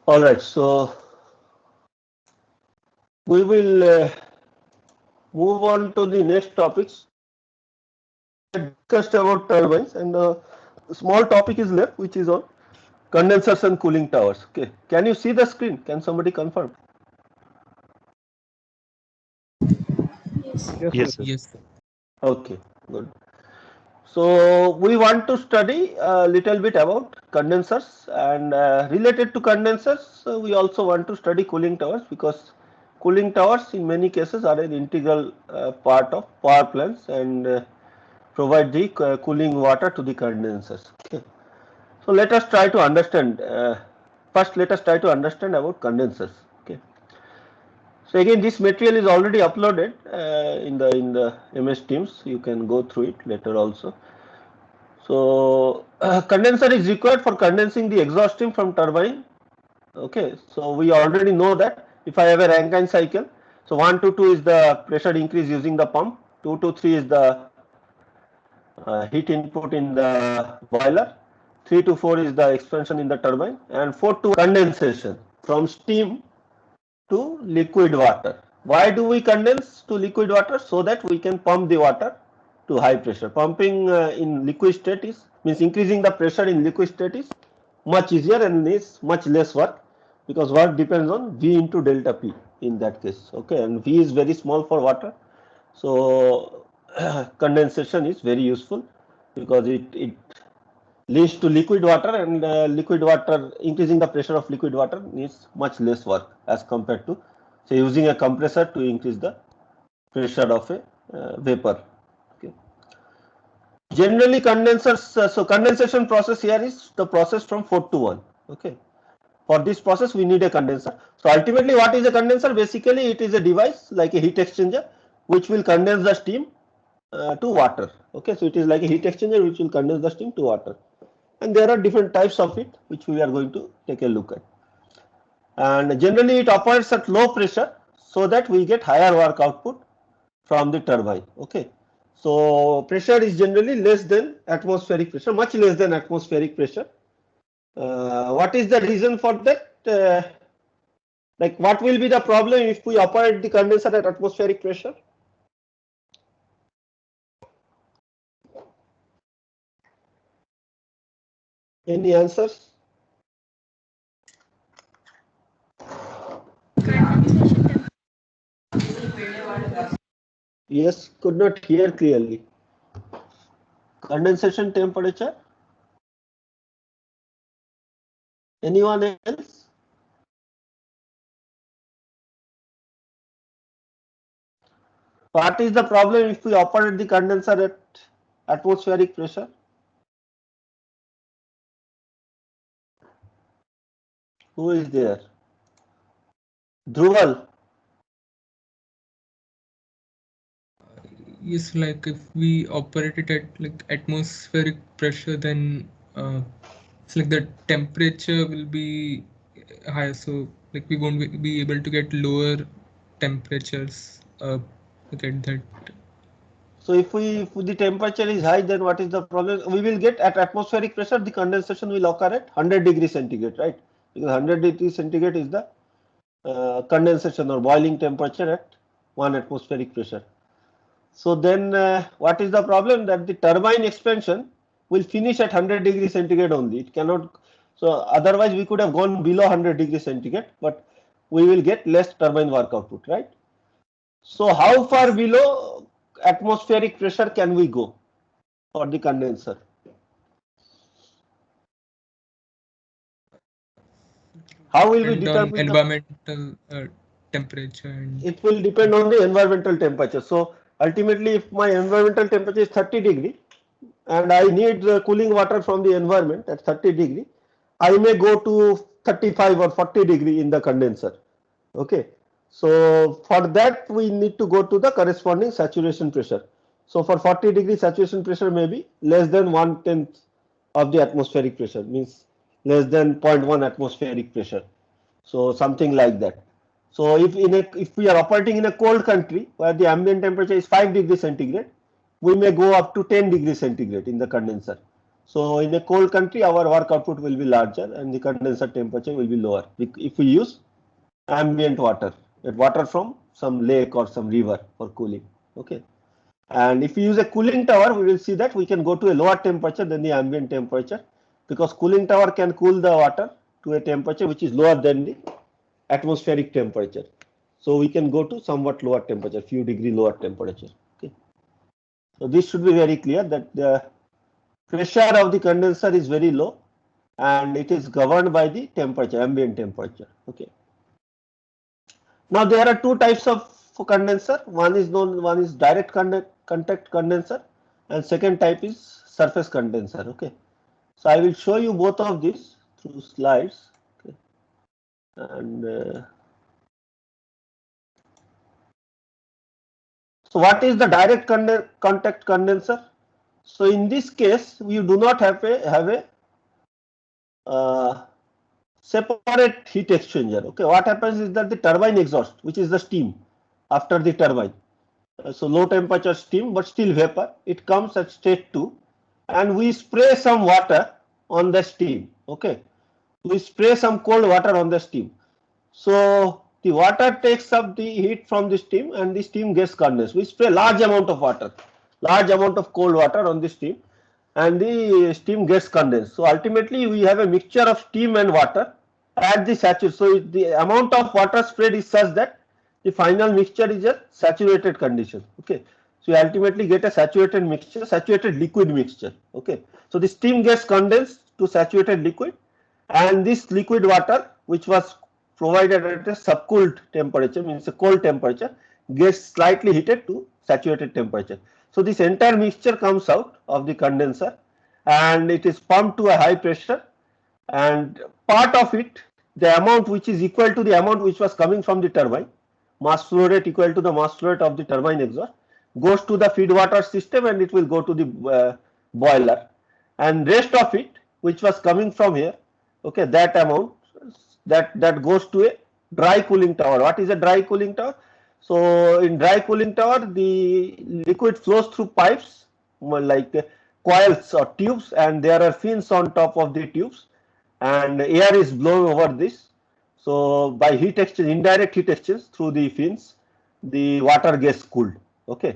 All right, so we will move on to the next topics. We had discussed about turbines, and a small topic is left, which is on condensers and cooling towers. Okay, can you see the screen? Can somebody confirm? Yes. Yes, Yes, sir. sir. Yes. Okay, good. So we want to study a little bit about condensers, and related to condensers, we also want to study cooling towers, because cooling towers in many cases are an integral part of power plants, and provide the cooling water to the condensers. Okay. So let us try to understand. First, let us try to understand about condensers. Okay. So again, this material is already uploaded in the MS Teams. You can go through it later also. So condenser is required for condensing the exhaust steam from turbine. Okay, so we already know that if I have a Rankine cycle, so 1 to 2 is the pressure increase using the pump, 2 to 3 is the heat input in the boiler, 3 to 4 is the expansion in the turbine, and 4 to condensation from steam to liquid water. Why do we condense to liquid water? So that we can pump the water to high pressure. Pumping in liquid state is means increasing the pressure in liquid state is much easier and is much less work, because work depends on V into delta P in that case. Okay, and V is very small for water, so condensation is very useful, because it leads to liquid water, and liquid water, increasing the pressure of liquid water needs much less work as compared to say using a compressor to increase the pressure of a vapor. Okay. Generally condensers, so condensation process here is the process from 4 to 1. Okay. For this process we need a condenser. So ultimately what is a condenser? Basically it is a device like a heat exchanger which will condense the steam to water. Okay, so it is like a heat exchanger which will condense the steam to water. And there are different types of it which we are going to take a look at. And generally it operates at low pressure so that we get higher work output from the turbine. Okay, so pressure is generally less than atmospheric pressure, much less than atmospheric pressure. What is the reason for that? Like what will be the problem if we operate the condenser at atmospheric pressure? Any answers? Condensation Yes, could not hear clearly. Condensation temperature? Anyone else? What is the problem if we operate the condenser at atmospheric pressure? Who is there? Dhruval. Yes, like if we operate it at like atmospheric pressure, then it's like the temperature will be higher, so like we won't be able to get lower temperatures. Get that. So if the temperature is high, then what is the problem? We will get at atmospheric pressure, the condensation will occur at 100 degrees centigrade, right? Because 100 degrees centigrade is the condensation or boiling temperature at 1 atmospheric pressure. So then what is the problem? That the turbine expansion will finish at 100 degrees centigrade only. It cannot, so otherwise we could have gone below 100 degrees centigrade, but we will get less turbine work output, right? So how far Yes. below atmospheric pressure can we go for the condenser? How will we Depend on determine the? environmental temperature and It will depend on the environmental temperature. So ultimately, if my environmental temperature is 30 degree and I need the cooling water from the environment at 30 degree, I may go to 35 or 40 degree in the condenser. Okay. So for that we need to go to the corresponding saturation pressure. So for 40 degree saturation pressure may be less than 1/10 of the atmospheric pressure, means less than 0.1 atmospheric pressure. So something like that. So if we are operating in a cold country where the ambient temperature is 5 degrees centigrade, we may go up to 10 degrees centigrade in the condenser. So in a cold country, our work output will be larger and the condenser temperature will be lower if we use ambient water, water from some lake or some river for cooling. Okay. And if you use a cooling tower, we will see that we can go to a lower temperature than the ambient temperature, because cooling tower can cool the water to a temperature which is lower than the atmospheric temperature. So we can go to somewhat lower temperature, few degree lower temperature. Okay. So this should be very clear that the pressure of the condenser is very low and it is governed by the temperature, ambient temperature. Okay. Now there are two types of condenser. One is direct contact condenser, and second type is surface condenser. Okay. So I will show you both of these through slides. Okay. And so what is the direct contact condenser? So in this case, we do not have a separate heat exchanger. Okay, what happens is that the turbine exhaust, which is the steam after the turbine, so low temperature steam but still vapor, it comes at state 2 and we spray some water on the steam. Okay, we spray some cold water on the steam. So the water takes up the heat from the steam and the steam gets condensed. We spray large amount of water, large amount of cold water on the steam, and the steam gets condensed. So ultimately we have a mixture of steam and water at the saturation. So the amount of water sprayed is such that the final mixture is a saturated condition. Okay. So you ultimately get a saturated mixture, saturated liquid mixture. Okay. So the steam gets condensed to saturated liquid, and this liquid water, which was provided at a subcooled temperature, means a cold temperature, gets slightly heated to saturated temperature. So this entire mixture comes out of the condenser and it is pumped to a high pressure, and part of it, the amount which is equal to the amount which was coming from the turbine, mass flow rate equal to the mass flow rate of the turbine exhaust, goes to the feed water system and it will go to the boiler, and rest of it which was coming from here, okay, that amount that goes to a dry cooling tower. What is a dry cooling tower? So in dry cooling tower, the liquid flows through pipes like coils or tubes, and there are fins on top of the tubes, and air is blown over this. So by heat exchange, indirect heat exchange through the fins, the water gets cooled. Okay,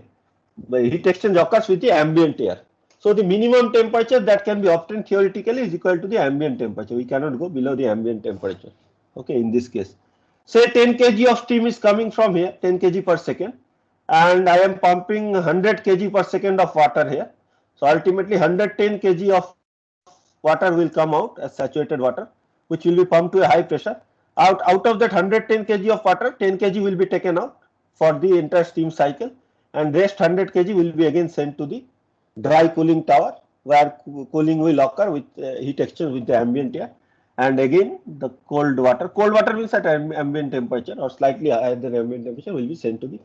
by heat exchange occurs with the ambient air. So the minimum temperature that can be obtained theoretically is equal to the ambient temperature. We cannot go below the ambient temperature. Okay, in this case, say 10 kg of steam is coming from here, 10 kg per second, and I am pumping 100 kg per second of water here. So ultimately 110 kg of water will come out as saturated water, which will be pumped to a high pressure. Out of that 110 kg of water, 10 kg will be taken out for the entire steam cycle, and rest 100 kg will be again sent to the dry cooling tower, where cooling will occur with heat exchange with the ambient air, and again the cold water means at ambient temperature or slightly higher than ambient temperature, will be sent to the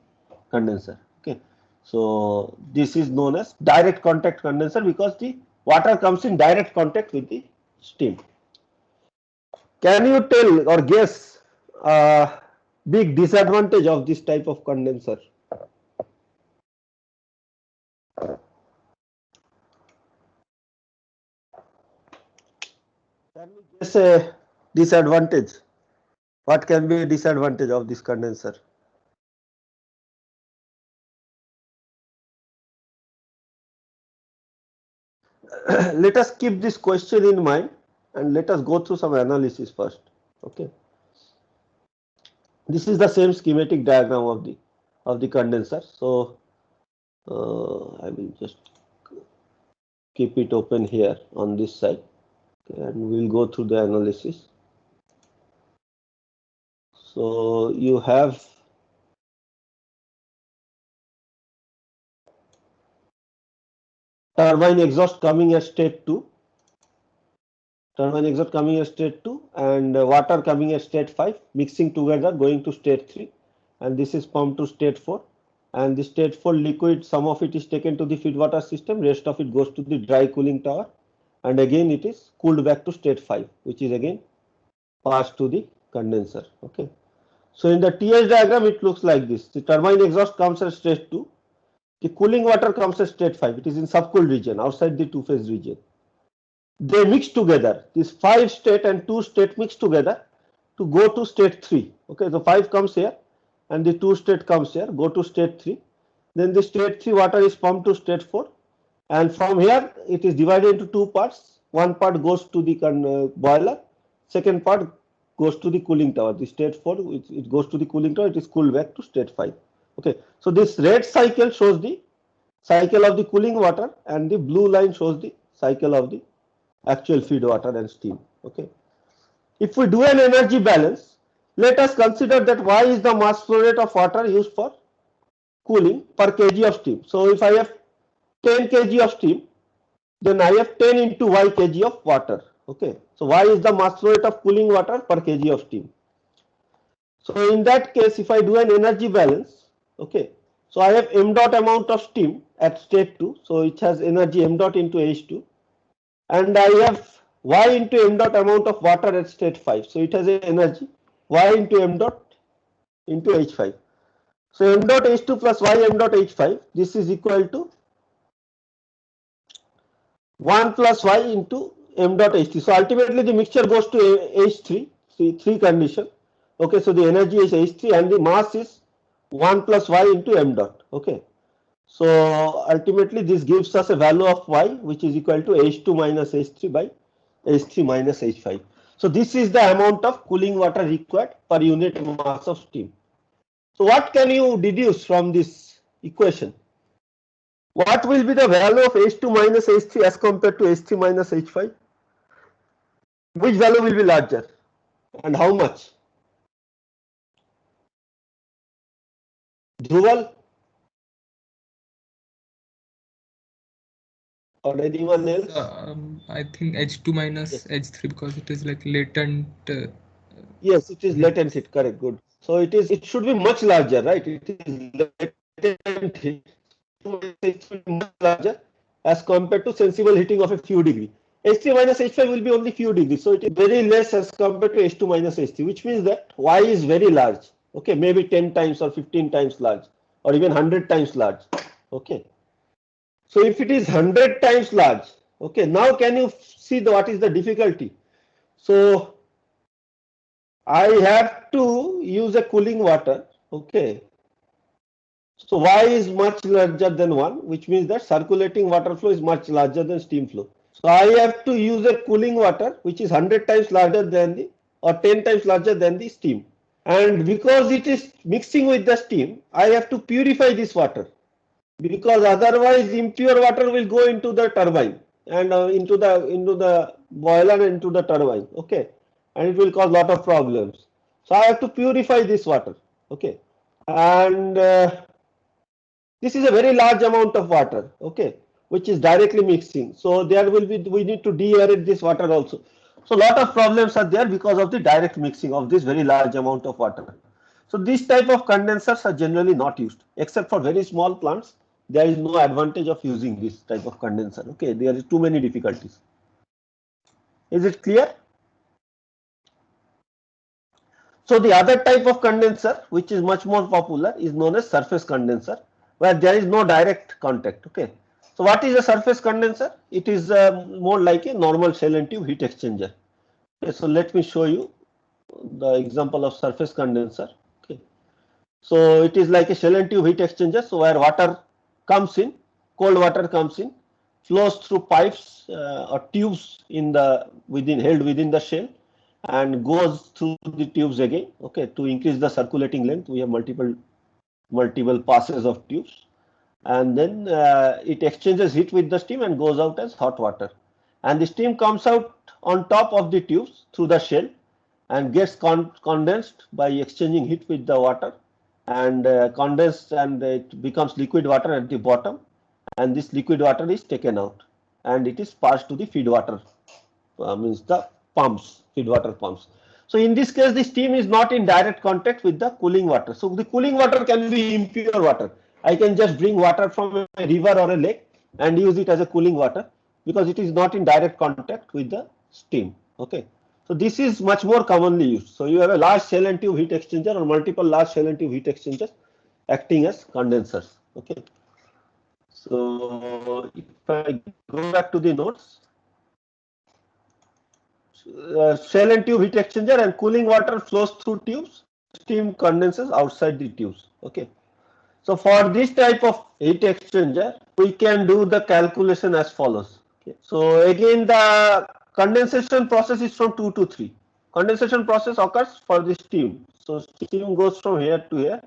condenser. Okay, so this is known as direct contact condenser because the water comes in direct contact with the steam. Can you tell or guess big disadvantage of this type of condenser? Can we guess a disadvantage? What can be a disadvantage of this condenser? Let us keep this question in mind and let us go through some analysis first. Okay. This is the same schematic diagram of the condenser. So I will just keep it open here on this side, okay, and we'll go through the analysis. So you have turbine exhaust coming at state 2, turbine exhaust coming at state 2, and water coming at state 5, mixing together going to state 3, and this is pumped to state 4, and the state 4 liquid, some of it is taken to the feed water system, rest of it goes to the dry cooling tower, and again it is cooled back to state 5, which is again passed to the condenser. Okay. So in the TH diagram it looks like this. The turbine exhaust comes at state 2, the cooling water comes at state 5, it is in subcooled region outside the two-phase region. they mix together. This 5 state and 2 state mix together to go to state 3. Okay, so 5 comes here and the 2 state comes here, go to state 3. Then the state 3 water is pumped to state 4, and from here it is divided into 2 parts. One part goes to the boiler, second part goes to the cooling tower. The state 4, it goes to the cooling tower, it is cooled back to state 5. Okay, so this red cycle shows the cycle of the cooling water and the blue line shows the cycle of the actual feed water and steam. Okay, if we do an energy balance, let us consider that Y is the mass flow rate of water used for cooling per kg of steam. So if I have 10 kg of steam, then I have 10 into Y kg of water. Okay, so Y is the mass flow rate of cooling water per kg of steam. So in that case, if I do an energy balance, okay, so I have m dot amount of steam at state 2, so it has energy m dot into H2, and I have Y into m dot amount of water at state 5, so it has an energy Y into m dot into H5. So m dot H2 plus Y m dot H5, this is equal to 1 plus Y into m dot H3. So ultimately the mixture goes to H3, see 3 condition. Okay, so the energy is H3 and the mass is 1 plus Y into m dot. Okay, so ultimately this gives us a value of Y which is equal to H2 minus H3 by H3 minus H5. So this is the amount of cooling water required per unit mass of steam. So what can you deduce from this equation? What will be the value of H2 minus H3 as compared to H3 minus H5? Which value will be larger and how much? Dhruval or anyone else? I think H2 minus Yes. H3 because it is like latent. Yes, it is latent heat. Correct. Good. So it is. It should be much larger, right? It is latent heat. It should be much larger as compared to sensible heating of a few degree. H3 minus H5 will be only few degrees, so it is very less as compared to H2 minus H3, which means that Y is very large. Okay, maybe 10 times or 15 times large, or even 100 times large. Okay. So if it is 100 times large, okay, now can you see what is the difficulty? So I have to use a cooling water, okay. So Y is much larger than 1, which means that circulating water flow is much larger than steam flow. So I have to use a cooling water which is 100 times larger than the, or 10 times larger than the steam. And because it is mixing with the steam, I have to purify this water, because otherwise impure water will go into the turbine and into the boiler and into the turbine. Okay, and it will cause lot of problems. So I have to purify this water. Okay, and this is a very large amount of water. Okay, which is directly mixing. So there will be, we need to deaerate this water also. So lot of problems are there because of the direct mixing of this very large amount of water. So this type of condensers are generally not used, except for very small plants. There is no advantage of using this type of condenser. Okay, there is too many difficulties. Is it clear? So the other type of condenser, which is much more popular, is known as surface condenser, where there is no direct contact. Okay. So what is a surface condenser? It is more like a normal shell and tube heat exchanger. Okay, so let me show you the example of surface condenser. Okay. So it is like a shell and tube heat exchanger. So where water comes in, cold water comes in, flows through pipes or tubes in the held within the shell, and goes through the tubes again. Okay, to increase the circulating length, we have multiple passes of tubes, and then it exchanges heat with the steam and goes out as hot water, and the steam comes out on top of the tubes through the shell and gets condensed by exchanging heat with the water, and condensed, and it becomes liquid water at the bottom, and this liquid water is taken out and it is passed to the feed water, means the pumps, feed water pumps. So in this case, the steam is not in direct contact with the cooling water. So the cooling water can be impure water. I can just bring water from a river or a lake and use it as a cooling water, because it is not in direct contact with the steam. Okay. So this is much more commonly used. So you have a large shell and tube heat exchanger or multiple large shell and tube heat exchangers acting as condensers. Okay. So if I go back to the notes, shell and tube heat exchanger, and cooling water flows through tubes, steam condenses outside the tubes. Okay. So for this type of heat exchanger, we can do the calculation as follows. Okay. So again, the condensation process is from 2 to 3. Condensation process occurs for the steam. So steam goes from here to here.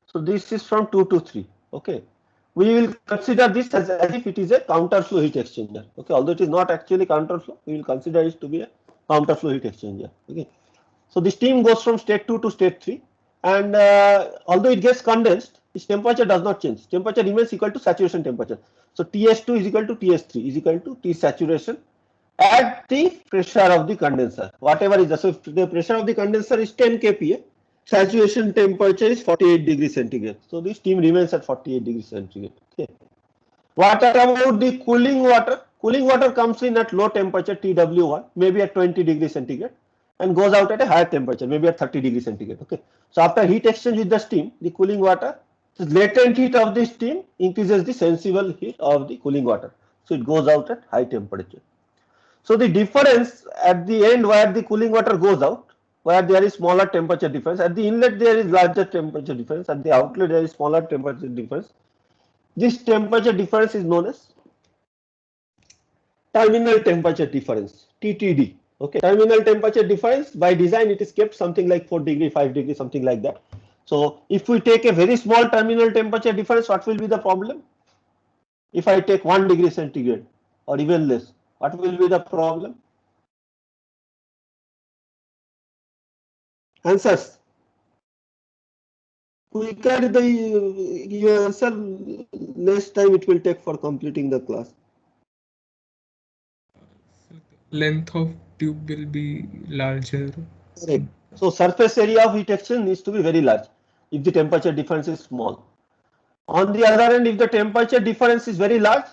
So this is from 2 to 3. Okay. We will consider this as if it is a counterflow heat exchanger. Okay. Although it is not actually counterflow, we will consider it to be a counterflow heat exchanger. Okay. So the steam goes from state 2 to state 3, and although it gets condensed, its temperature does not change. Temperature remains equal to saturation temperature. So TS2 is equal to TS3 is equal to T saturation at the pressure of the condenser. Whatever is the, so if the pressure of the condenser is 10 kPa, saturation temperature is 48 degrees centigrade. So the steam remains at 48 degrees centigrade. Okay. What about the cooling water? Cooling water comes in at low temperature TW1, maybe at 20 degrees centigrade, and goes out at a higher temperature, maybe at 30 degrees centigrade. Okay. So after heat exchange with the steam, the cooling water, the latent heat of the steam increases the sensible heat of the cooling water. So it goes out at high temperature. So the difference at the end where the cooling water goes out, where there is smaller temperature difference, at the inlet there is larger temperature difference, at the outlet there is smaller temperature difference. This temperature difference is known as terminal temperature difference, TTD. Okay, terminal temperature difference, by design it is kept something like 4 degree, 5 degree, something like that. So if we take a very small terminal temperature difference, what will be the problem? If I take 1 degree centigrade or even less, what will be the problem? Answers. Quicker the you answer, less time it will take for completing the class. Length of tube will be larger. Correct. So surface area of heat exchange needs to be very large if the temperature difference is small. On the other hand, if the temperature difference is very large,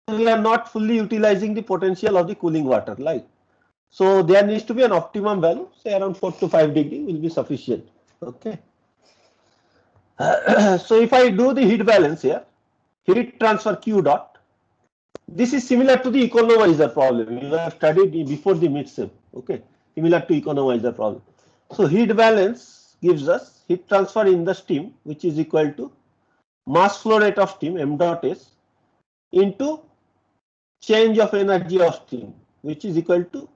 we are not fully utilizing the potential of the cooling water, right? So there needs to be an optimum value, say around 4 to 5 degree will be sufficient. Okay. So if I do the heat balance here, heat transfer Q dot, this is similar to the economizer problem you have studied before the midsem. Okay, similar to economizer problem. So heat balance gives us heat transfer in the steam, which is equal to mass flow rate of steam m dot s into change of energy of steam, which is equal to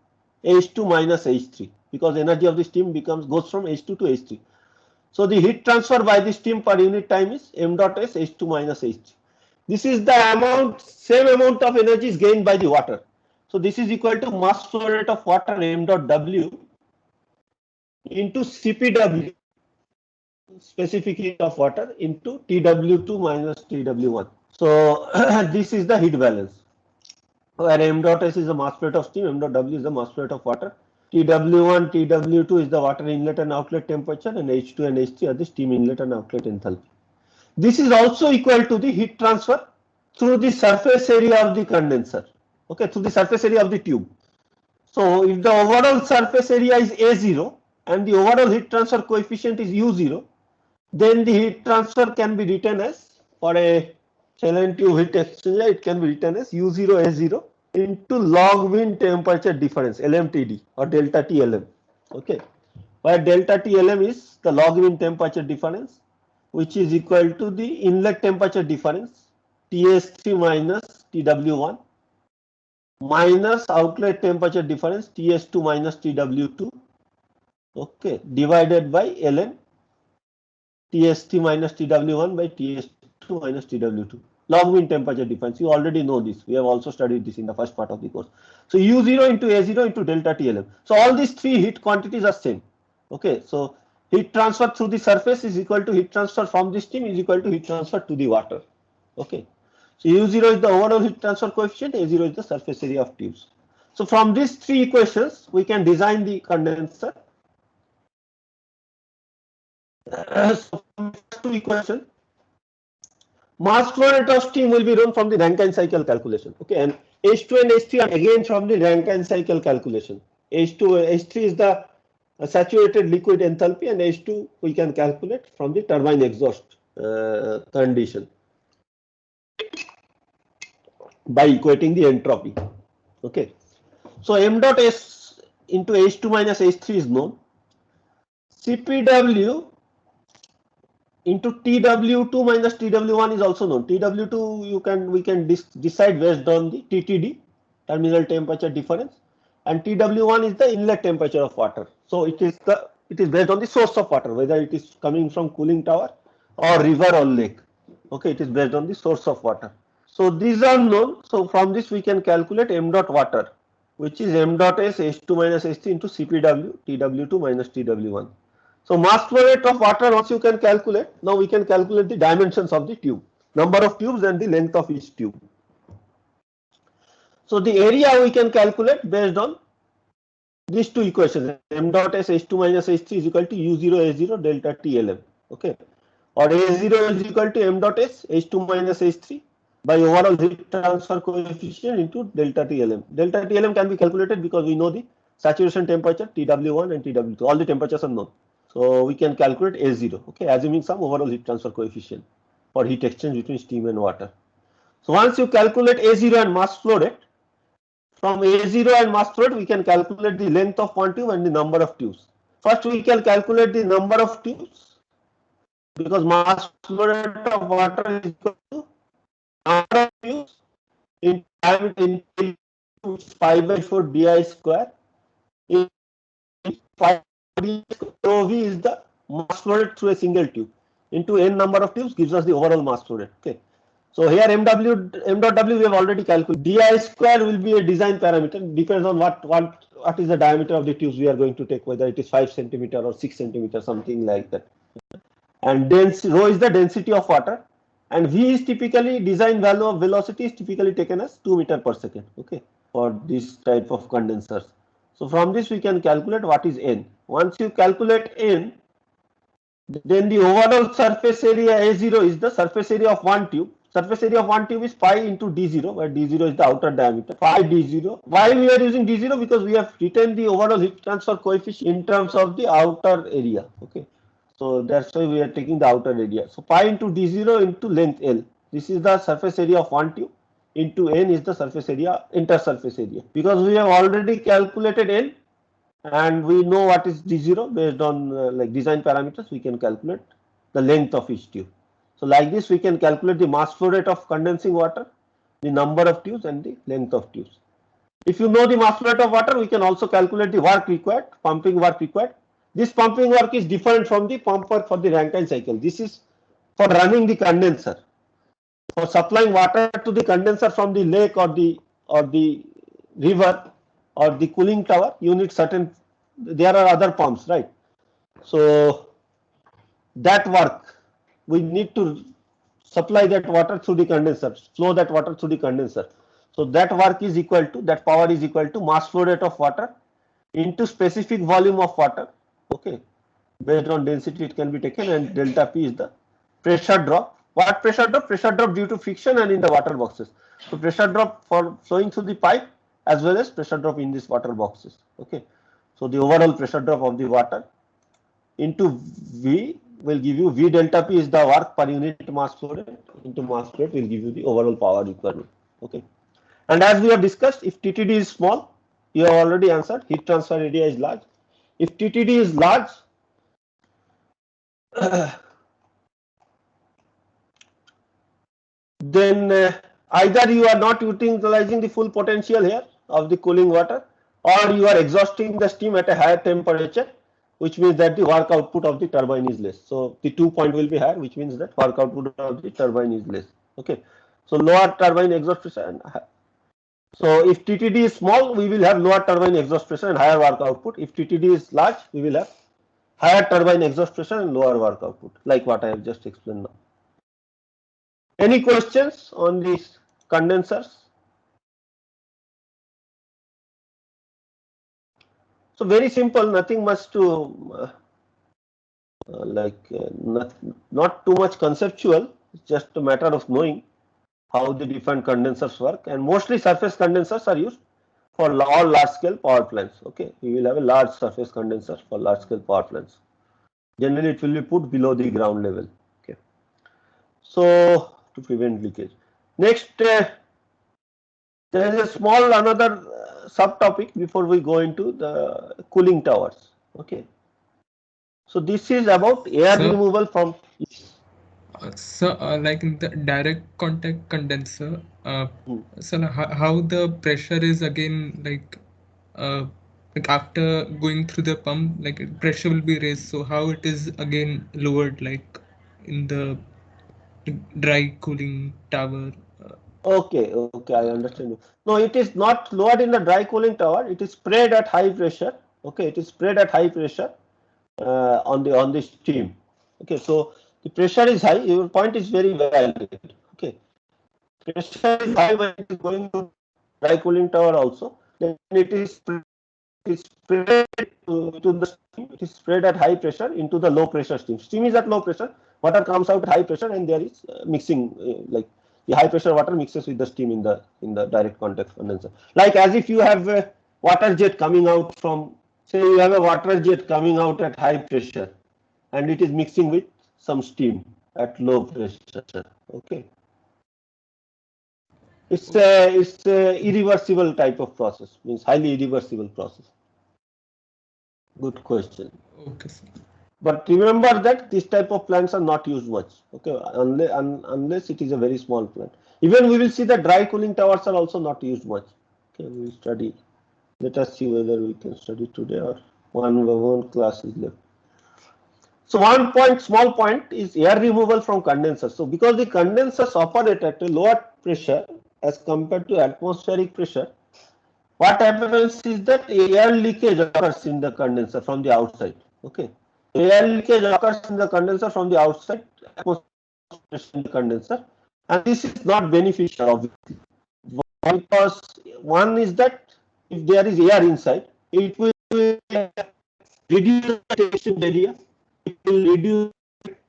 H2 minus H3, because energy of the steam goes from H2 to H3. So the heat transfer by the steam per unit time is m dot s H2 minus H3. This is the amount, same amount of energy is gained by the water. So this is equal to mass flow rate of water m dot w into CPW, specific heat of water, into TW2 minus TW1. So this is the heat balance, where m dot s is the mass flow rate of steam, m dot w is the mass flow rate of water. TW1, TW2 is the water inlet and outlet temperature, and H2 and H3 are the steam inlet and outlet enthalpy. This is also equal to the heat transfer through the surface area of the condenser, okay, through the surface area of the tube. So if the overall surface area is A0 and the overall heat transfer coefficient is U0, then the heat transfer can be written as, for a shell and tube heat exchanger, it can be written as U0 A0 into log mean temperature difference, LMTD, or delta TLM. Okay, where delta TLM is the log mean temperature difference, which is equal to the inlet temperature difference, TS3 minus TW1, minus outlet temperature difference, TS2 minus TW2, okay, divided by ln TS3 minus TW1 by TS2 minus TW2. Log mean temperature difference, you already know this, we have also studied this in the first part of the course. So U0 into A0 into delta TLM. So all these three heat quantities are same. Okay, so heat transfer through the surface is equal to heat transfer from the steam is equal to heat transfer to the water. Okay, so U0 is the overall heat transfer coefficient, A0 is the surface area of tubes. So from these three equations, we can design the condenser. So from two equations, mass flow rate of steam will be run from the Rankine cycle calculation. Okay, and H2 and H3 are again from the Rankine cycle calculation. H3 is the saturated liquid enthalpy, and H2 we can calculate from the turbine exhaust condition by equating the entropy. Okay, so m dot s into H2 minus H3 is known. CPW into TW2 minus TW1 is also known. TW2 we can decide based on the TTD, terminal temperature difference, and TW1 is the inlet temperature of water. So it is based on the source of water, whether it is coming from cooling tower or river or lake. Okay, it is based on the source of water. So these are known. So from this we can calculate m dot water, which is m dot s H2 minus H3 into CPW TW2 minus TW1. So mass flow rate of water once you can calculate. Now we can calculate the dimensions of the tube, number of tubes and the length of each tube. So the area we can calculate based on these two equations. M dot S H2 minus H3 is equal to U0 H0 delta TLM. Okay, or A0 is equal to M dot S H2 minus H3 by overall heat transfer coefficient into delta TLM. Delta TLM can be calculated because we know the saturation temperature TW1 and TW2. All the temperatures are known. So we can calculate A0, okay, assuming some overall heat transfer coefficient for heat exchange between steam and water. So once you calculate A0 and mass flow rate, from A0 and mass flow rate, we can calculate the length of one tube and the number of tubes. First, we can calculate the number of tubes because mass flow rate of water is equal to number of tubes in diameter in pi by 4 di square. In pi d rho v is the mass flow rate through a single tube into n number of tubes gives us the overall mass flow rate. Okay. So here m dot w we have already calculated. Di square will be a design parameter. Depends on what is the diameter of the tubes we are going to take, whether it is 5 centimeter or 6 centimeter, something like that. And rho is the density of water, and v is typically design value of velocity is typically taken as 2 meter per second. Okay, for this type of condensers. So from this we can calculate what is n. Once you calculate n, then the overall surface area A0 is the surface area of one tube. Surface area of one tube is pi into d0, where d0 is the outer diameter. Pi d0. Why we are using d0? Because we have written the overall heat transfer coefficient in terms of the outer area. Okay, so that's why we are taking the outer area. So pi into d0 into length L. This is the surface area of one tube into n is the surface area, intersurface area. Because we have already calculated n, and we know what is d0 based on like design parameters, we can calculate the length of each tube. So like this we can calculate the mass flow rate of condensing water, the number of tubes and the length of tubes. If you know the mass flow rate of water, we can also calculate the work required, pumping work required. This pumping work is different from the pump work for the Rankine cycle. This is for running the condenser. For supplying water to the condenser from the lake or the river or the cooling tower, you need certain, there are other pumps, right? So that work, we need to supply that water through the condenser, flow that water through the condenser. So that work is equal to, that power is equal to mass flow rate of water into specific volume of water. Okay, based on density it can be taken, and delta P is the pressure drop. What pressure drop? Pressure drop due to friction and in the water boxes. So pressure drop for flowing through the pipe as well as pressure drop in these water boxes. Okay, so the overall pressure drop of the water into V will give you V delta P is the work per unit mass flow rate into mass flow rate will give you the overall power requirement. Okay, and as we have discussed, if TTD is small, you have already answered, heat transfer area is large. If TTD is large, then either you are not utilizing the full potential here of the cooling water, or you are exhausting the steam at a higher temperature, which means that the work output of the turbine is less. So the 2 point will be higher, which means that work output of the turbine is less. Okay, so lower turbine exhaust pressure and so if TTD is small, we will have lower turbine exhaust pressure and higher work output. If TTD is large, we will have higher turbine exhaust pressure and lower work output, like what I have just explained now. Any questions on these condensers? So very simple, nothing much to not too much conceptual. It's just a matter of knowing how the different condensers work, and mostly surface condensers are used for all large scale power plants. Okay, we will have a large surface condenser for large scale power plants. Generally, it will be put below the ground level. Okay, so to prevent leakage. Next, there is a small another subtopic before we go into the cooling towers. Okay. So this is about air So, removal from. like in the direct contact condenser, Hmm. so how the pressure is again like after going through the pump, like pressure will be raised. So how it is again lowered, like in the dry cooling tower. Okay, okay, I understand you. No, it is not lowered in the dry cooling tower. It is sprayed at high pressure. Okay, it is sprayed at high pressure on the steam. Okay, so the pressure is high. Your point is very valid. Okay, pressure is high when it is going to dry cooling tower also. Then it is spread to the steam. It is spread at high pressure into the low pressure steam. Steam is at low pressure. Water comes out at high pressure, and there is mixing like the high pressure water mixes with the steam in the direct contact condenser. Like as if you have a water jet coming out from, say you have a water jet coming out at high pressure, and it is mixing with some steam at low pressure. Okay, it's a irreversible type of process. Means highly irreversible process. Good question. Okay, sir. But remember that this type of plants are not used much. Okay, unless it is a very small plant. Even we will see that dry cooling towers are also not used much. Okay, we will study. Let us see whether we can study today or one class is left. So one point, small point is air removal from condensers. So because the condensers operate at a lower pressure as compared to atmospheric pressure, what happens is that air leakage occurs in the condenser from the outside. Okay, air leakage occurs in the condenser from the outside, atmospheric in the condenser, and this is not beneficial obviously, because one is that if there is air inside, it will reduce the exchange area, it will reduce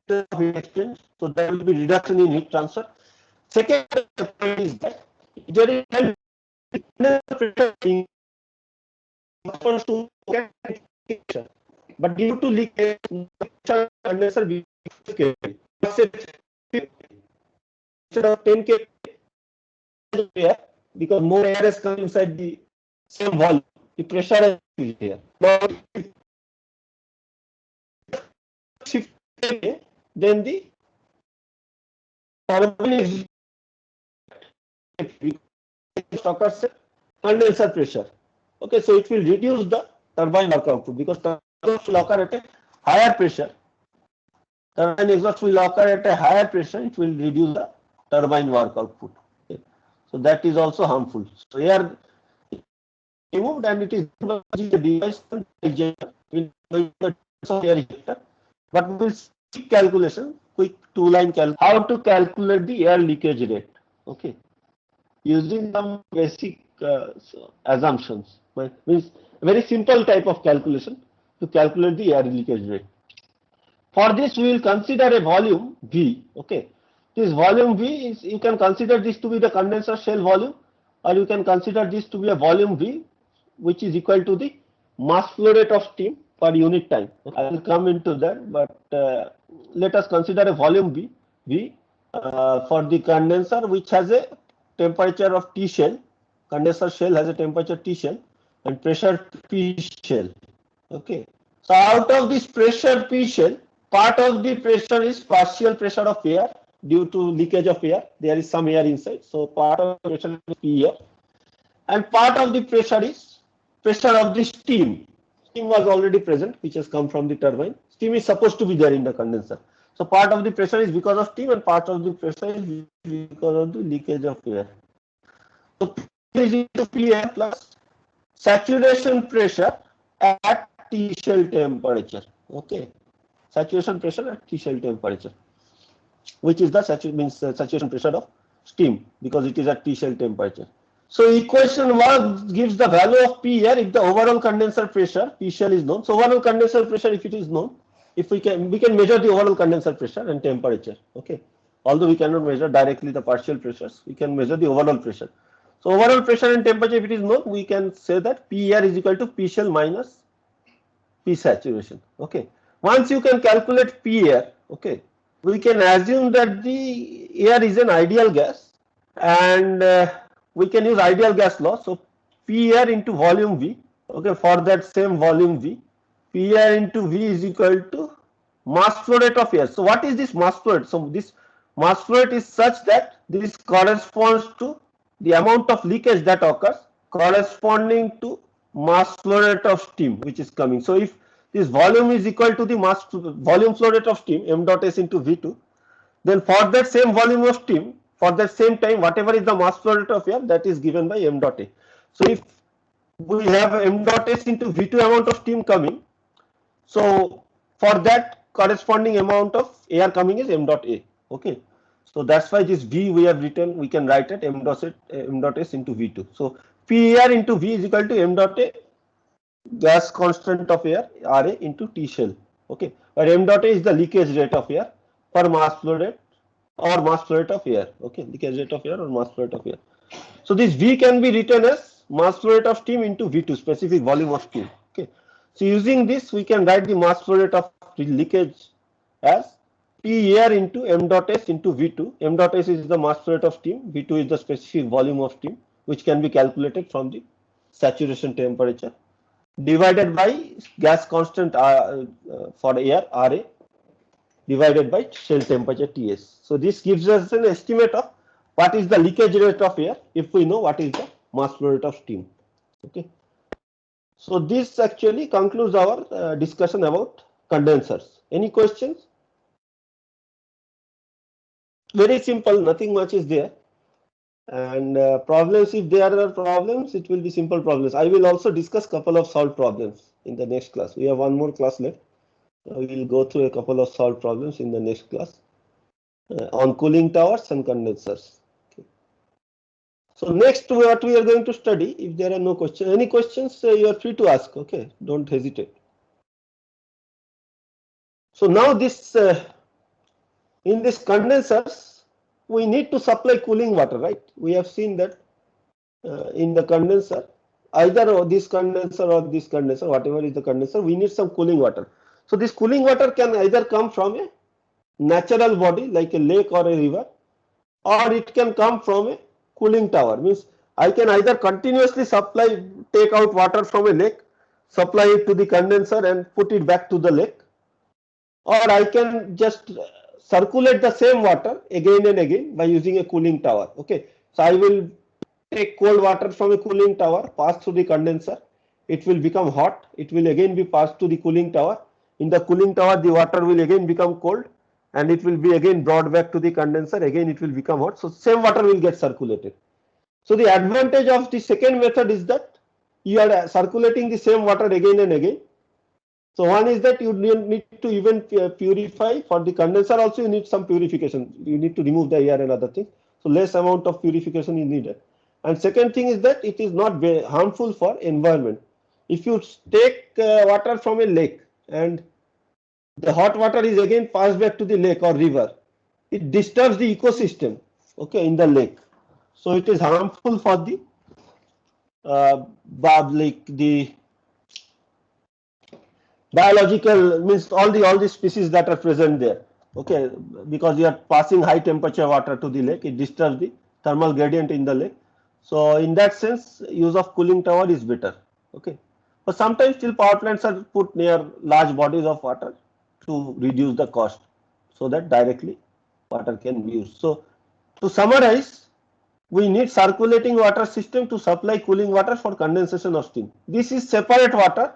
the heat exchange, so there will be reduction in heat transfer. Second point is that there is pressure being response to pressure, but due to leakage, condenser will instead of 10 K air, because more air is coming inside the same volume, the pressure is here. Now, shift then the turbine occurs at condenser pressure. Okay, so it will reduce the turbine work output because turbine will occur at a higher pressure. Turbine exhaust will occur at a higher pressure. It will reduce the turbine work output. Okay. So that is also harmful. So air removed and it is the device will the air ejector. But we will see calculation, quick two-line calculation, how to calculate the air leakage rate. Okay, using some basic assumptions. Means very simple type of calculation to calculate the air leakage rate. For this, we will consider a volume V. Okay, this volume V is, you can consider this to be the condenser shell volume, or you can consider this to be a volume V, which is equal to the mass flow rate of steam per unit time. Okay, I will come into that, but let us consider a volume V for the condenser, which has a temperature of T shell. Condenser shell has a temperature T shell and pressure P shell. Okay, so out of this pressure P shell, part of the pressure is partial pressure of air due to leakage of air. There is some air inside, so part of the pressure is P air, and part of the pressure is pressure of the steam. Steam was already present, which has come from the turbine. Steam is supposed to be there in the condenser. So part of the pressure is because of steam, and part of the pressure is because of the leakage of air. So P is into P air plus saturation pressure at T shell temperature. Okay, saturation pressure at T shell temperature, which is the saturation pressure of steam because it is at T shell temperature. So equation 1 gives the value of P here if the overall condenser pressure P shell is known. So overall condenser pressure, if it is known, if we can measure the overall condenser pressure and temperature. Okay, although we cannot measure directly the partial pressures, we can measure the overall pressure. So overall pressure and temperature, if it is known, we can say that P air is equal to P shell minus P saturation. Okay, once you can calculate P air, okay, we can assume that the air is an ideal gas, and we can use ideal gas law. So P air into volume V. Okay, for that same volume V, P air into V is equal to mass flow rate of air. So what is this mass flow rate? So this mass flow rate is such that this corresponds to the amount of leakage that occurs corresponding to mass flow rate of steam which is coming. So if this volume is equal to the mass volume flow rate of steam m dot s into V2, then for that same volume of steam, for that same time, whatever is the mass flow rate of air, that is given by m dot a. So if we have m dot s into V2 amount of steam coming, so for that corresponding amount of air coming is m dot a. Okay, so that's why this V we have written, we can write it m dot s into V2. So P air into V is equal to m dot a gas constant of air Ra into T shell. Okay, where m dot a is the leakage rate of air per mass flow rate or mass flow rate of air. Okay, leakage rate of air or mass flow rate of air. So this V can be written as mass flow rate of steam into V2, specific volume of steam. Okay, so using this we can write the mass flow rate of leakage as P air into m dot s into V2. M dot s is the mass flow rate of steam, V2 is the specific volume of steam, which can be calculated from the saturation temperature, divided by gas constant for air Ra, divided by shell temperature Ts. So this gives us an estimate of what is the leakage rate of air if we know what is the mass flow rate of steam. Okay. So this actually concludes our discussion about condensers. Any questions? Very simple, nothing much is there. And problems, if there are problems, it will be simple problems. I will also discuss couple of solved problems in the next class. We have one more class left. We will go through a couple of solved problems in the next class on cooling towers and condensers. Okay. So next, what we are going to study, if there are no questions, any questions, you are free to ask. Okay, don't hesitate. So now this, in this condensers, we need to supply cooling water, right? We have seen that in the condenser, either this condenser or this condenser, whatever is the condenser, we need some cooling water. So this cooling water can either come from a natural body like a lake or a river, or it can come from a cooling tower. Means I can either continuously take out water from a lake, supply it to the condenser and put it back to the lake, or I can just circulate the same water again and again by using a cooling tower. Okay, so I will take cold water from a cooling tower, pass through the condenser, it will become hot, it will again be passed to the cooling tower. In the cooling tower, the water will again become cold and it will be again brought back to the condenser, again it will become hot. So same water will get circulated. So the advantage of the second method is that you are circulating the same water again and again. So one is that you need to even purify. For the condenser also you need some purification, you need to remove the air and other things. So less amount of purification is needed. And second thing is that it is not harmful for environment. If you take water from a lake and the hot water is again passed back to the lake or river, it disturbs the ecosystem, okay, in the lake. So it is harmful for the biological, means all the species that are present there. Okay, because you are passing high temperature water to the lake, it disturbs the thermal gradient in the lake. So in that sense, use of cooling tower is better. Okay, but sometimes still power plants are put near large bodies of water to reduce the cost, so that directly water can be used. So to summarize, we need circulating water system to supply cooling water for condensation of steam. This is separate water.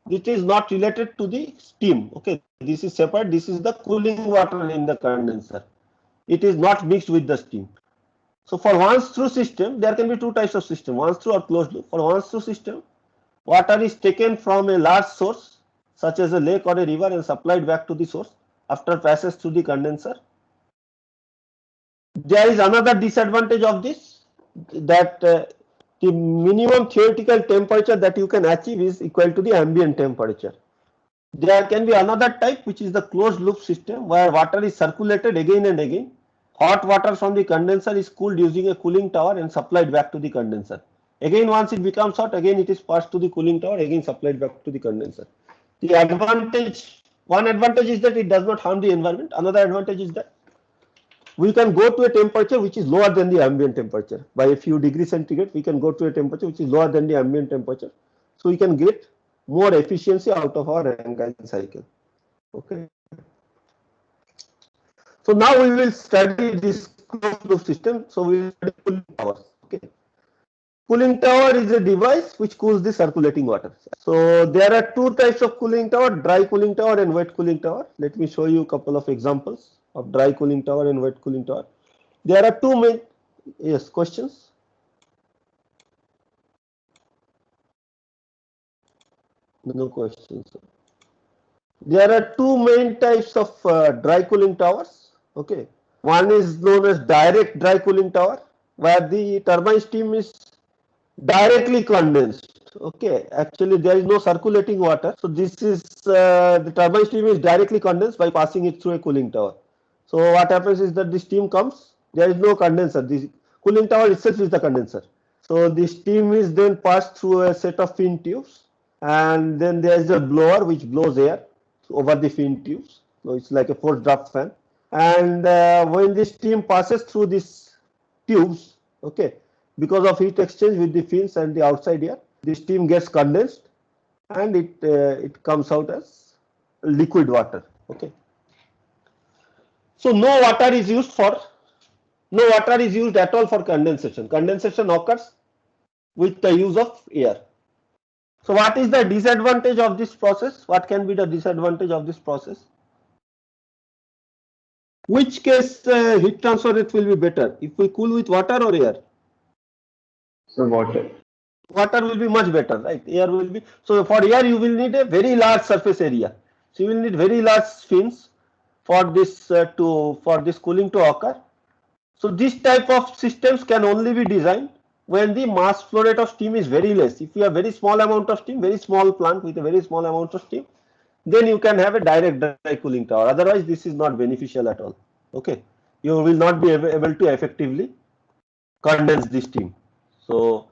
It is not related to the steam. Okay, this is separate. This is the cooling water in the condenser. It is not mixed with the steam. So for once through system, there can be two types of system, once through or closed loop. For once through system, water is taken from a large source such as a lake or a river and supplied back to the source after passes through the condenser. There is another disadvantage of this, that the minimum theoretical temperature that you can achieve is equal to the ambient temperature. There can be another type, which is the closed loop system, where water is circulated again and again. Hot water from the condenser is cooled using a cooling tower and supplied back to the condenser. Again, once it becomes hot, again it is passed to the cooling tower, again supplied back to the condenser. The advantage, one advantage is that it does not harm the environment. Another advantage is that we can go to a temperature which is lower than the ambient temperature. By a few degrees centigrade, we can go to a temperature which is lower than the ambient temperature. So we can get more efficiency out of our Rankine cycle. Okay. So now we will study this closed loop system. So we will study cooling towers. Okay. Cooling tower is a device which cools the circulating water. So there are two types of cooling tower, dry cooling tower and wet cooling tower. Let me show you a couple of examples of dry cooling tower and wet cooling tower. There are two main, yes, questions. No questions. There are two main types of dry cooling towers. Okay. One is known as direct dry cooling tower, where the turbine steam is directly condensed. Okay, actually there is no circulating water. So this is the turbine steam is directly condensed by passing it through a cooling tower. So what happens is that the steam comes, there is no condenser. The cooling tower itself is the condenser. So the steam is then passed through a set of fin tubes, and then there is a blower which blows air over the fin tubes. So it's like a forced draft fan. And when the steam passes through these tubes, okay, because of heat exchange with the fins and the outside air, the steam gets condensed and it comes out as liquid water. Okay. So no water is used at all for condensation. Condensation occurs with the use of air. So what is the disadvantage of this process? What can be the disadvantage of this process? Which case heat transfer rate will be better? If we cool with water or air? So water. Water will be much better, right? Air will be, so for air you will need a very large surface area. So you will need very large fins for this for this cooling to occur. So this type of systems can only be designed when the mass flow rate of steam is very less. If you have very small amount of steam, very small plant with a very small amount of steam, then you can have a direct dry cooling tower. Otherwise, this is not beneficial at all. Okay, you will not be able to effectively condense the steam. So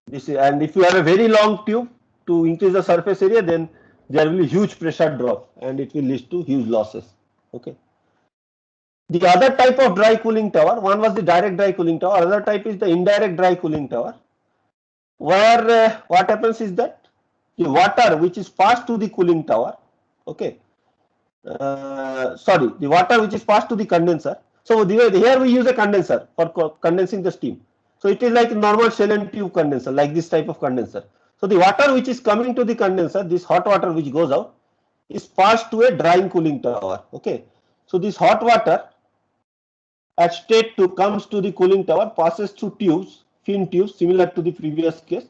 this is, and if you have a very long tube to increase the surface area, then there will be huge pressure drop and it will lead to huge losses. Okay. The other type of dry cooling tower, one was the direct dry cooling tower, another type is the indirect dry cooling tower, where what happens is that the water which is passed to the cooling tower, okay, the water which is passed to the condenser. So here we use a condenser for condensing the steam. So it is like a normal shell and tube condenser, like this type of condenser. So the water which is coming to the condenser, this hot water which goes out, is passed to a drying cooling tower. Okay. So this hot water at state 2 comes to the cooling tower, passes through tubes, fin tubes, similar to the previous case,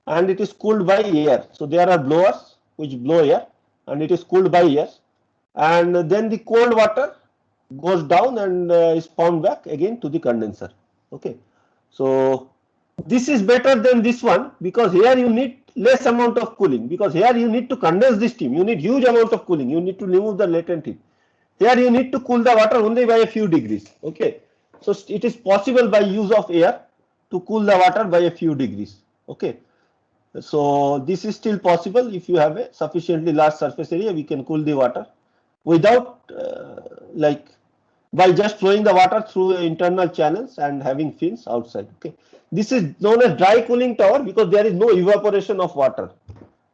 and it is cooled by air. So there are blowers which blow air, and it is cooled by air. And then the cold water goes down and is pumped back again to the condenser. Okay. So this is better than this one because here you need less amount of cooling, because here you need to condense the steam. You need huge amount of cooling. You need to remove the latent heat. Here you need to cool the water only by a few degrees. Okay. So it is possible by use of air to cool the water by a few degrees. Okay. So this is still possible if you have a sufficiently large surface area. We can cool the water without by just flowing the water through internal channels and having fins outside. Okay, this is known as dry cooling tower because there is no evaporation of water,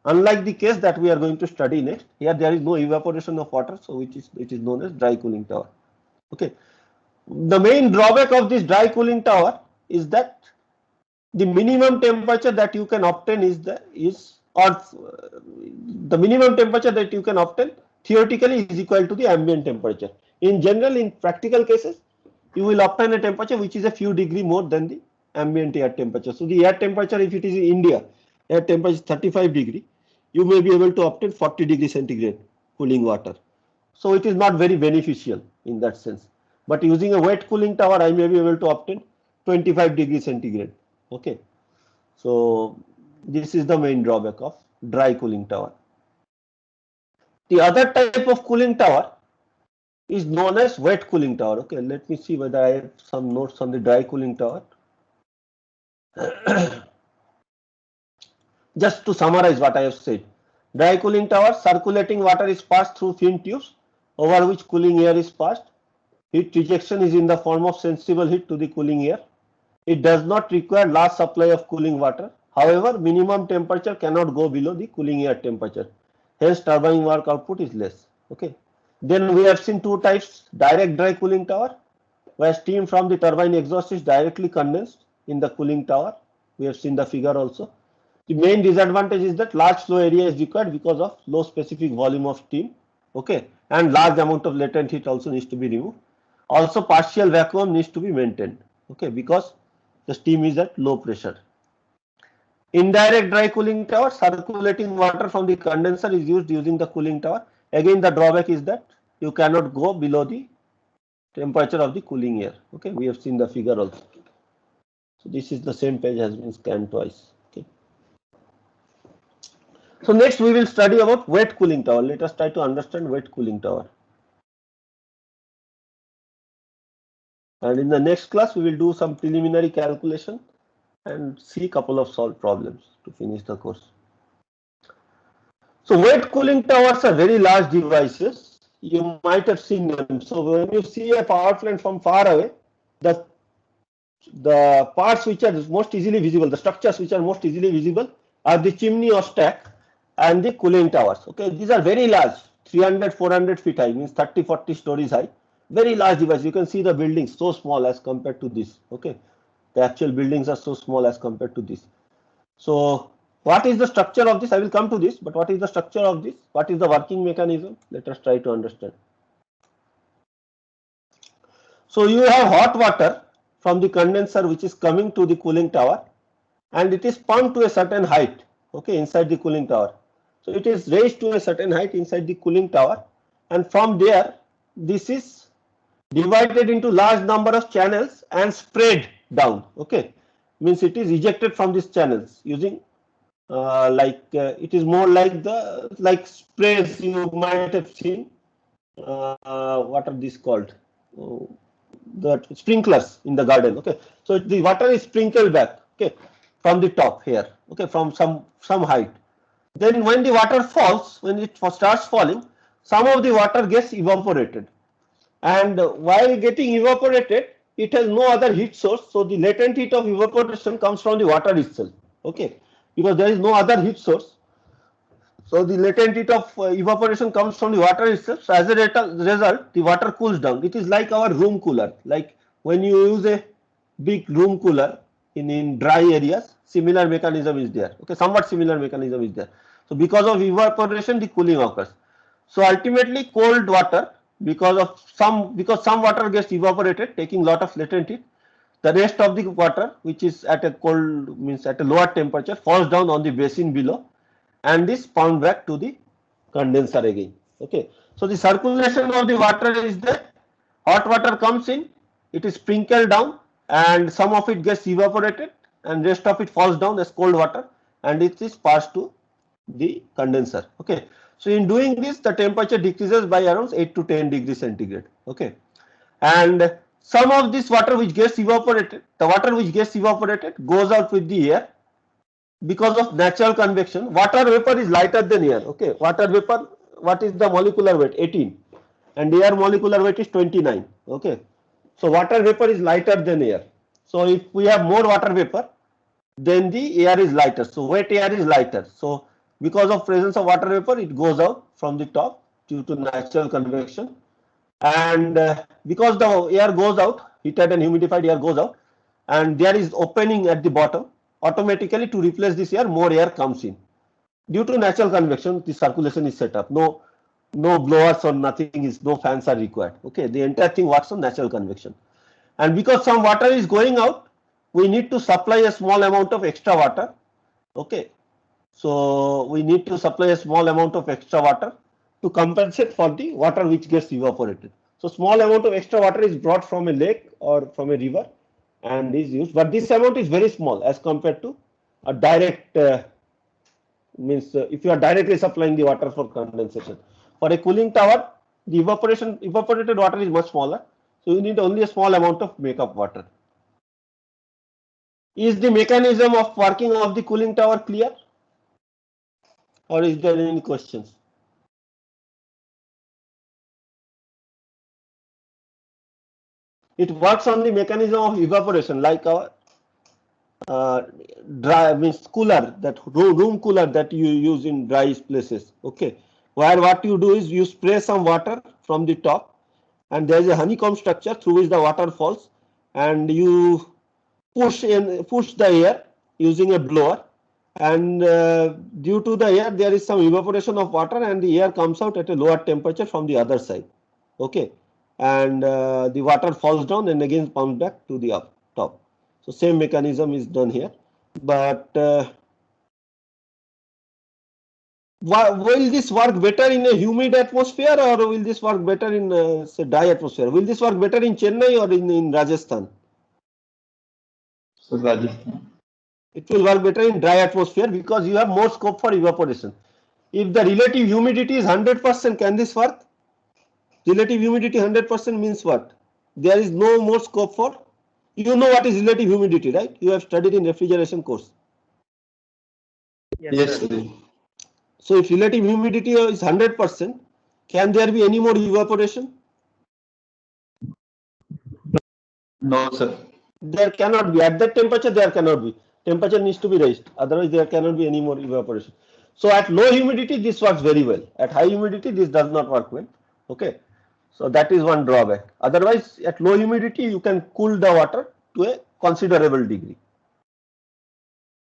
unlike the case that we are going to study next. Here there is no evaporation of water, so it is known as dry cooling tower. Okay, the main drawback of this dry cooling tower is that the minimum temperature that you can obtain the minimum temperature that you can obtain theoretically is equal to the ambient temperature. In general, in practical cases, you will obtain a temperature which is a few degree more than the ambient air temperature. So the air temperature, if it is in India, air temperature is 35 degree, you may be able to obtain 40 degree centigrade cooling water. So it is not very beneficial in that sense. But using a wet cooling tower, I may be able to obtain 25 degree centigrade. Okay. So this is the main drawback of dry cooling tower. The other type of cooling tower is known as wet cooling tower. Okay, let me see whether I have some notes on the dry cooling tower. Just to summarize what I have said, dry cooling tower, circulating water is passed through fin tubes over which cooling air is passed. Heat rejection is in the form of sensible heat to the cooling air. It does not require large supply of cooling water. However, minimum temperature cannot go below the cooling air temperature. Hence, turbine work output is less. Okay. Then we have seen two types: direct dry cooling tower, where steam from the turbine exhaust is directly condensed in the cooling tower. We have seen the figure also. The main disadvantage is that large flow area is required because of low specific volume of steam. Okay, and large amount of latent heat also needs to be removed. Also, partial vacuum needs to be maintained. Okay, because the steam is at low pressure. Indirect dry cooling tower, circulating water from the condenser is used using the cooling tower. Again, the drawback is that you cannot go below the temperature of the cooling air. Okay, we have seen the figure also. So this is the same page has been scanned twice. Okay. So next we will study about wet cooling tower. Let us try to understand wet cooling tower. And in the next class we will do some preliminary calculation and see a couple of solved problems to finish the course. So wet cooling towers are very large devices. You might have seen them. So when you see a power plant from far away, the parts which are most easily visible, the structures which are most easily visible are the chimney or stack and the cooling towers. Okay, these are very large, 300, 400 feet high, means 30, 40 stories high. Very large device. You can see the buildings so small as compared to this. Okay, the actual buildings are so small as compared to this. So what is the structure of this? I will come to this, but what is the structure of this? What is the working mechanism? Let us try to understand. So you have hot water from the condenser which is coming to the cooling tower, and it is pumped to a certain height, okay, inside the cooling tower. So it is raised to a certain height inside the cooling tower, and from there this is divided into large number of channels and spread down. Okay, means it is ejected from these channels using it is more like the sprays you might have seen. What are these called? The sprinklers in the garden. Okay, so the water is sprinkled back. Okay, from the top here. Okay, from some height. Then when the water falls, when it starts falling, some of the water gets evaporated, and while getting evaporated, it has no other heat source. So the latent heat of evaporation comes from the water itself. Okay, because there is no other heat source. So the latent heat of evaporation comes from the water itself. So as a result, the water cools down. It is like our room cooler. Like when you use a big room cooler in dry areas, similar mechanism is there. Okay, somewhat similar mechanism is there. So because of evaporation, the cooling occurs. So ultimately, cold water, because some water gets evaporated, taking lot of latent heat. The rest of the water, which is at a cold, means at a lower temperature, falls down on the basin below, and is pumped back to the condenser again. Okay, so the circulation of the water is there. Hot water comes in, it is sprinkled down, and some of it gets evaporated, and rest of it falls down as cold water, and it is passed to the condenser. Okay, so in doing this, the temperature decreases by around 8 to 10 degrees centigrade. Okay, and some of this water which gets evaporated, the water which gets evaporated goes out with the air. Because of natural convection, water vapor is lighter than air. Okay, water vapor, what is the molecular weight? 18, and air molecular weight is 29. Okay, so water vapor is lighter than air. So if we have more water vapor, then the air is lighter. So wet air is lighter. So because of presence of water vapor, it goes out from the top due to natural convection, and because the air goes out, heated and humidified air goes out, and there is opening at the bottom, automatically to replace this air, more air comes in. Due to natural convection, the circulation is set up. No blowers or nothing is, no fans are required. Okay, the entire thing works on natural convection. And because some water is going out, we need to supply a small amount of extra water. Okay, so we need to supply a small amount of extra water to compensate for the water which gets evaporated. So small amount of extra water is brought from a lake or from a river and is used, but this amount is very small as compared to a direct means if you are directly supplying the water for condensation. For a cooling tower, the evaporated water is much smaller, so you need only a small amount of makeup water. Is the mechanism of working of the cooling tower clear, or is there any questions? it works on the mechanism of evaporation, like our dry means cooler, that room cooler that you use in dry places. Okay, where what you do is you spray some water from the top, and there is a honeycomb structure through which the water falls, and you push the air using a blower, and due to the air there is some evaporation of water, and the air comes out at a lower temperature from the other side. Okay, and the water falls down and again pumps back to the top. So same mechanism is done here, but will this work better in a humid atmosphere, or will this work better in say dry atmosphere? Will this work better in Chennai or in Rajasthan? So Rajasthan. It will work better in dry atmosphere because you have more scope for evaporation. If the relative humidity is 100%, can this work? Relative humidity 100% means what? There is no more scope for, you know what is relative humidity, right? You have studied in refrigeration course. Yes, sir. So if relative humidity is 100%, can there be any more evaporation? No, sir. There cannot be. At that temperature, there cannot be. Temperature needs to be raised. Otherwise, there cannot be any more evaporation. So at low humidity, this works very well. At high humidity, this does not work well. Okay. So that is one drawback. Otherwise, at low humidity, you can cool the water to a considerable degree.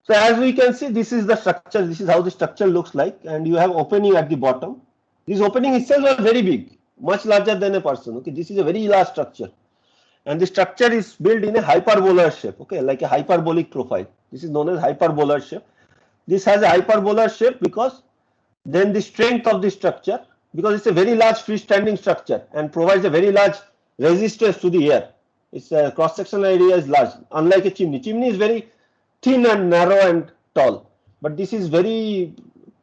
So as we can see, this is the structure. This is how the structure looks like, and you have opening at the bottom. This opening itself is very big, much larger than a person. Okay, this is a very large structure, and the structure is built in a hyperbolar shape. Okay, like a hyperbolic profile. This is known as hyperbolar shape. This has a hyperbolar shape because then the strength of the structure, because it's a very large freestanding structure and provides a very large resistance to the air. Its cross sectional area is large, unlike a chimney. Chimney is very thin and narrow and tall, but this is very,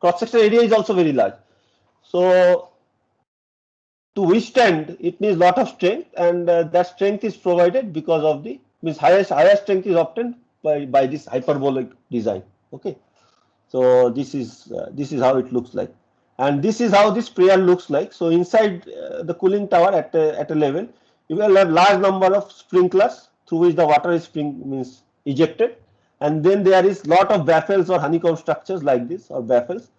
cross sectional area is also very large. So to withstand, it needs lot of strength, and that strength is provided because of the means higher strength is obtained by this hyperbolic design. Okay, so this is how it looks like, and this is how this sprayer looks like. So inside the cooling tower at a level, you will have large number of sprinklers through which the water is means ejected, and then there is lot of baffles or honeycomb structures like this, or baffles.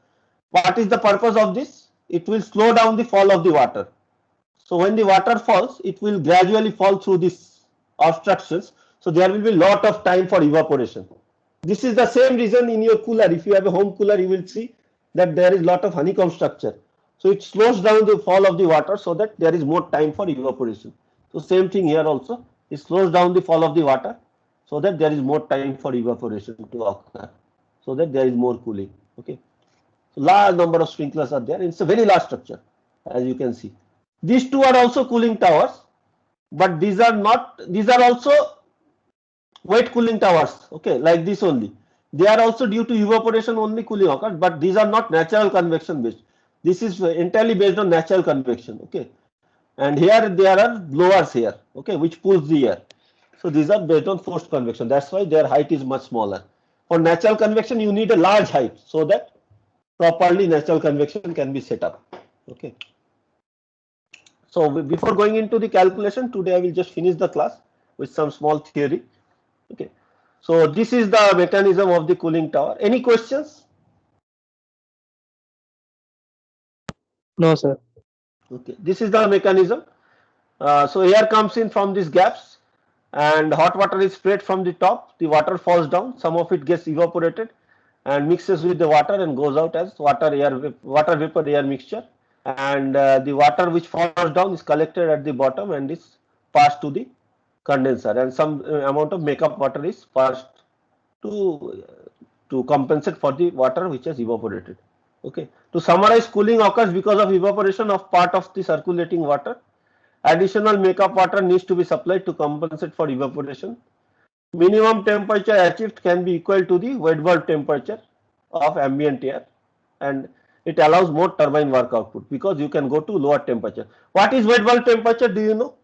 What is the purpose of this? It will slow down the fall of the water. So when the water falls, it will gradually fall through these obstructions. So there will be lot of time for evaporation. This is the same reason in your cooler. If you have a home cooler, you will see that there is lot of honeycomb structure. So it slows down the fall of the water so that there is more time for evaporation. So same thing here also. It slows down the fall of the water so that there is more time for evaporation to occur. So that there is more cooling. Okay. So large number of sprinklers are there. It's a very large structure, as you can see. These two are also cooling towers, but these are not. These are also wet cooling towers. Okay, like this only. They are also due to evaporation only cooling occurs, but these are not natural convection based. This is entirely based on natural convection. Okay, and here there are blowers here. Okay, which pulls the air. So these are based on forced convection. That's why their height is much smaller. For natural convection, you need a large height so that properly natural convection can be set up. Okay. So before going into the calculation, today I will just finish the class with some small theory. Okay. So this is the mechanism of the cooling tower. Any questions? No, sir. Okay. This is the mechanism. So air comes in from these gaps, and hot water is sprayed from the top. The water falls down. Some of it gets evaporated and mixes with the water and goes out as water vapor air mixture. And the water which falls down is collected at the bottom and is passed to the condenser, and some amount of makeup water is passed to compensate for the water which has evaporated. Okay. To summarize, cooling occurs because of evaporation of part of the circulating water. Additional makeup water needs to be supplied to compensate for evaporation. Minimum temperature achieved can be equal to the wet bulb temperature of ambient air, and it allows more turbine work output because you can go to lower temperature. What is wet bulb temperature? Do you know?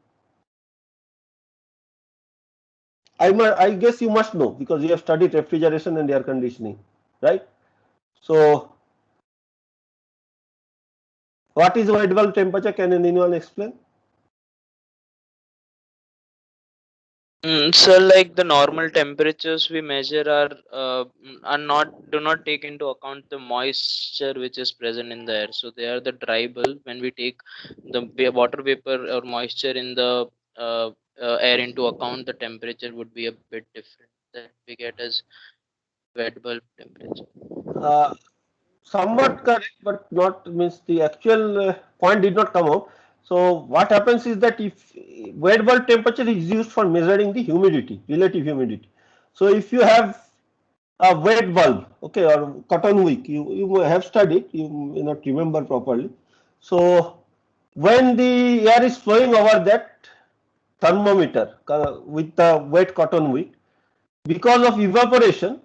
I guess you must know because you have studied refrigeration and air conditioning, right? So what is wet bulb temperature? Can anyone explain? So like the normal temperatures we measure are do not take into account the moisture which is present in the air. So they are the dry bulb. When we take the water vapor or moisture in the air into account, the temperature would be a bit different. That we get as wet bulb temperature. Uh, Somewhat correct, but not means the actual point did not come out. So what happens is that if wet bulb temperature is used for measuring the humidity, relative humidity. So if you have a wet bulb, okay, or cotton wick, you may have studied, you may not remember properly. So when the air is flowing over that thermometer with the wet cotton wick, because of evaporation,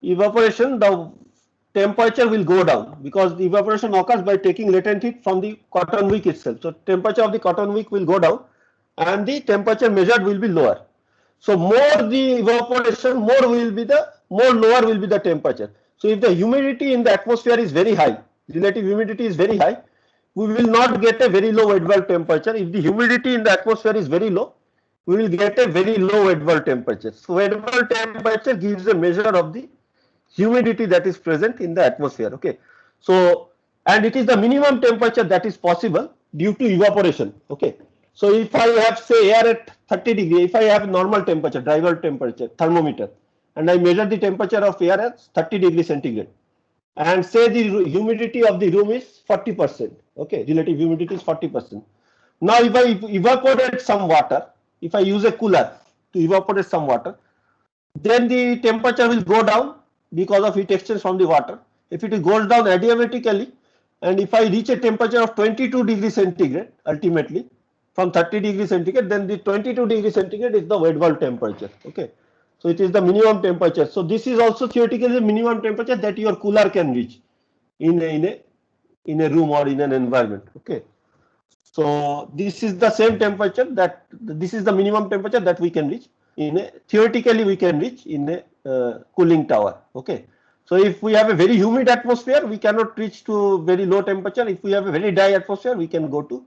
the temperature will go down because the evaporation occurs by taking latent heat from the cotton wick itself. So temperature of the cotton wick will go down and the temperature measured will be lower. So more the evaporation, more lower will be the temperature. So if the humidity in the atmosphere is very high, relative humidity is very high, we will not get a very low wet bulb temperature. If the humidity in the atmosphere is very low, we will get a very low wet bulb temperature. So wet bulb temperature gives a measure of the humidity that is present in the atmosphere. Okay, so and it is the minimum temperature that is possible due to evaporation. Okay, so if I have say air at 30 degree, if I have normal temperature, dry bulb temperature thermometer, and I measure the temperature of air at 30 degree centigrade, and say the humidity of the room is 40%. Okay, relative humidity is 40%. Now if I evaporate some water, if I use a cooler to evaporate some water, then the temperature will go down because of heat exchange from the water. If it goes down adiabatically, and if I reach a temperature of 22 degrees centigrade, ultimately from 30 degrees centigrade, then the 22 degrees centigrade is the wet bulb temperature. Okay, so it is the minimum temperature. So this is also theoretically the minimum temperature that your cooler can reach in a room or in an environment. Okay, so this is the same temperature that this is the minimum temperature that we can reach in a theoretically we can reach in a cooling tower. Okay, so if we have a very humid atmosphere, we cannot reach to very low temperature. If we have a very dry atmosphere, we can go to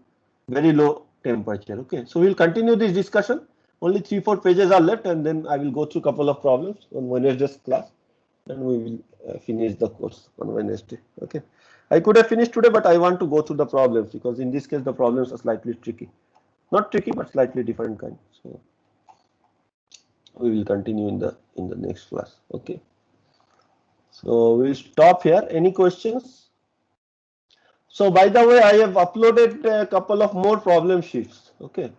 very low temperature. Okay, so we'll continue this discussion. Only 3-4 pages are left, and then I will go through a couple of problems on Wednesday's class, and we will finish the course on Wednesday. Okay. I could have finished today, but I want to go through the problems because in this case the problems are slightly tricky. Not tricky, but slightly different kind. So we will continue in the next class. Okay. So we'll stop here. Any questions? So by the way, I have uploaded a couple of more problem sheets. Okay.